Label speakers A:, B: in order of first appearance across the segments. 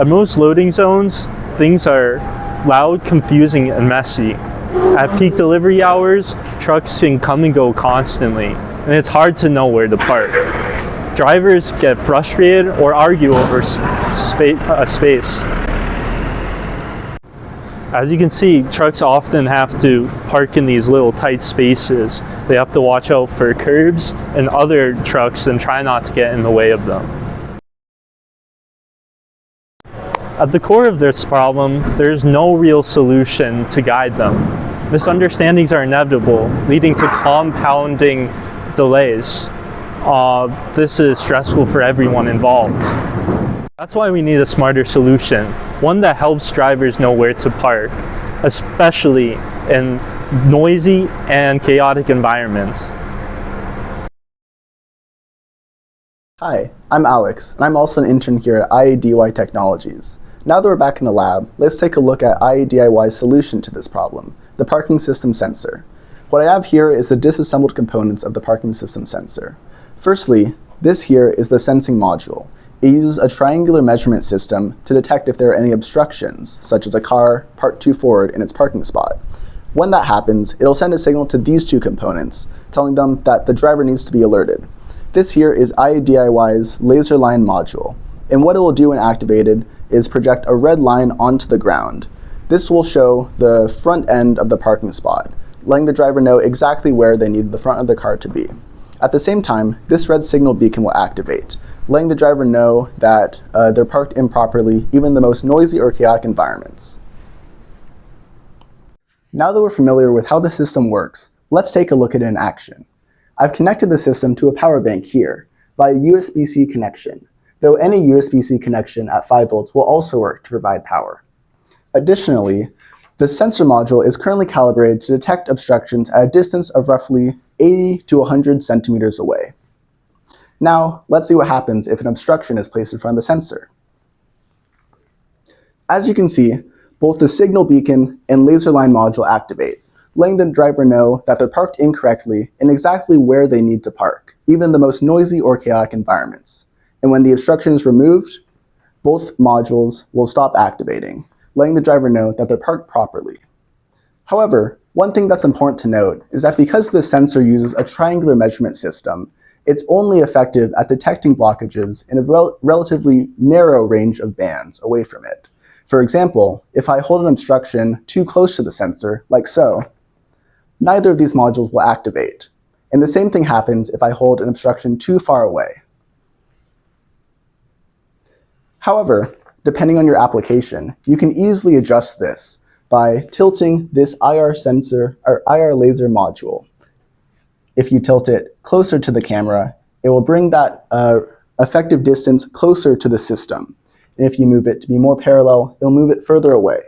A: At most loading zones, things are loud, confusing, and messy. At peak delivery hours, trucks can come and go constantly, and it's hard to know where to park. Drivers get frustrated or argue over space. As you can see, trucks often have to park in these little tight spaces. They have to watch out for curbs and other trucks and try not to get in the way of them. At the core of this problem, there's no real solution to guide them. Misunderstandings are inevitable, leading to compounding delays. This is stressful for everyone involved. That's why we need a smarter solution, one that helps drivers know where to park, especially in noisy and chaotic environments.
B: Hi, I'm Alex, and I'm also an intern here at IADIY Technologies. Now that we're back in the lab, let's take a look at IADIY's solution to this problem, the parking system sensor. What I have here is the disassembled components of the parking system sensor. Firstly, this here is the sensing module. It uses a triangular measurement system to detect if there are any obstructions, such as a car parked too forward in its parking spot. When that happens, it'll send a signal to these two components, telling them that the driver needs to be alerted. This here is IADIY's laser line module, and what it will do when activated is project a red line onto the ground. This will show the front end of the parking spot, letting the driver know exactly where they need the front of their car to be. At the same time, this red signal beacon will activate, letting the driver know that they're parked improperly, even in the most noisy or chaotic environments. Now that we're familiar with how the system works, let's take a look at it in action. I've connected the system to a power bank here via USB-C connection, though any USB-C connection at 5 volts will also work to provide power. Additionally, the sensor module is currently calibrated to detect obstructions at a distance of roughly 80 to 100 centimeters away. Now, let's see what happens if an obstruction is placed in front of the sensor. As you can see, both the signal beacon and laser line module activate, letting the driver know that they're parked incorrectly and exactly where they need to park, even in the most noisy or chaotic environments. And when the obstruction is removed, both modules will stop activating, letting the driver know that they're parked properly. However, one thing that's important to note is that because the sensor uses a triangular measurement system, it's only effective at detecting blockages in a relatively narrow range of bands away from it. For example, if I hold an obstruction too close to the sensor, like so, neither of these modules will activate. And the same thing happens if I hold an obstruction too far away. However, depending on your application, you can easily adjust this by tilting this IR sensor or IR laser module. If you tilt it closer to the camera, it will bring that effective distance closer to the system. And if you move it to be more parallel, it'll move it further away.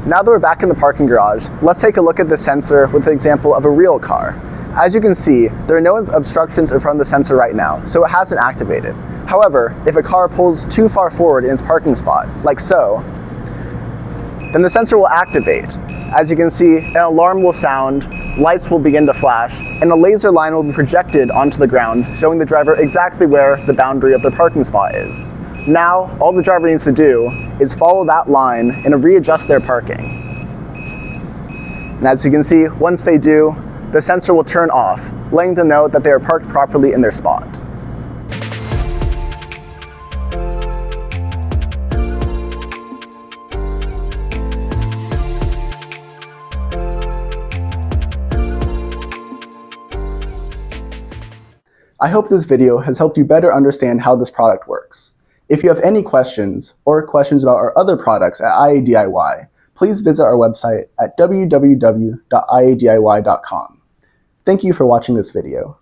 B: Now that we're back in the parking garage, let's take a look at the sensor with the example of a real car. As you can see, there are no obstructions in front of the sensor right now, so it hasn't activated. However, if a car pulls too far forward in its parking spot, like so, then the sensor will activate. As you can see, an alarm will sound, lights will begin to flash, and a laser line will be projected onto the ground, showing the driver exactly where the boundary of their parking spot is. Now, all the driver needs to do is follow that line and readjust their parking. And as you can see, once they do, the sensor will turn off, letting them know that they are parked properly in their spot. I hope this video has helped you better understand how this product works. If you have any questions or questions about our other products at IADIY, please visit our website at www.iadiy.com. Thank you for watching this video.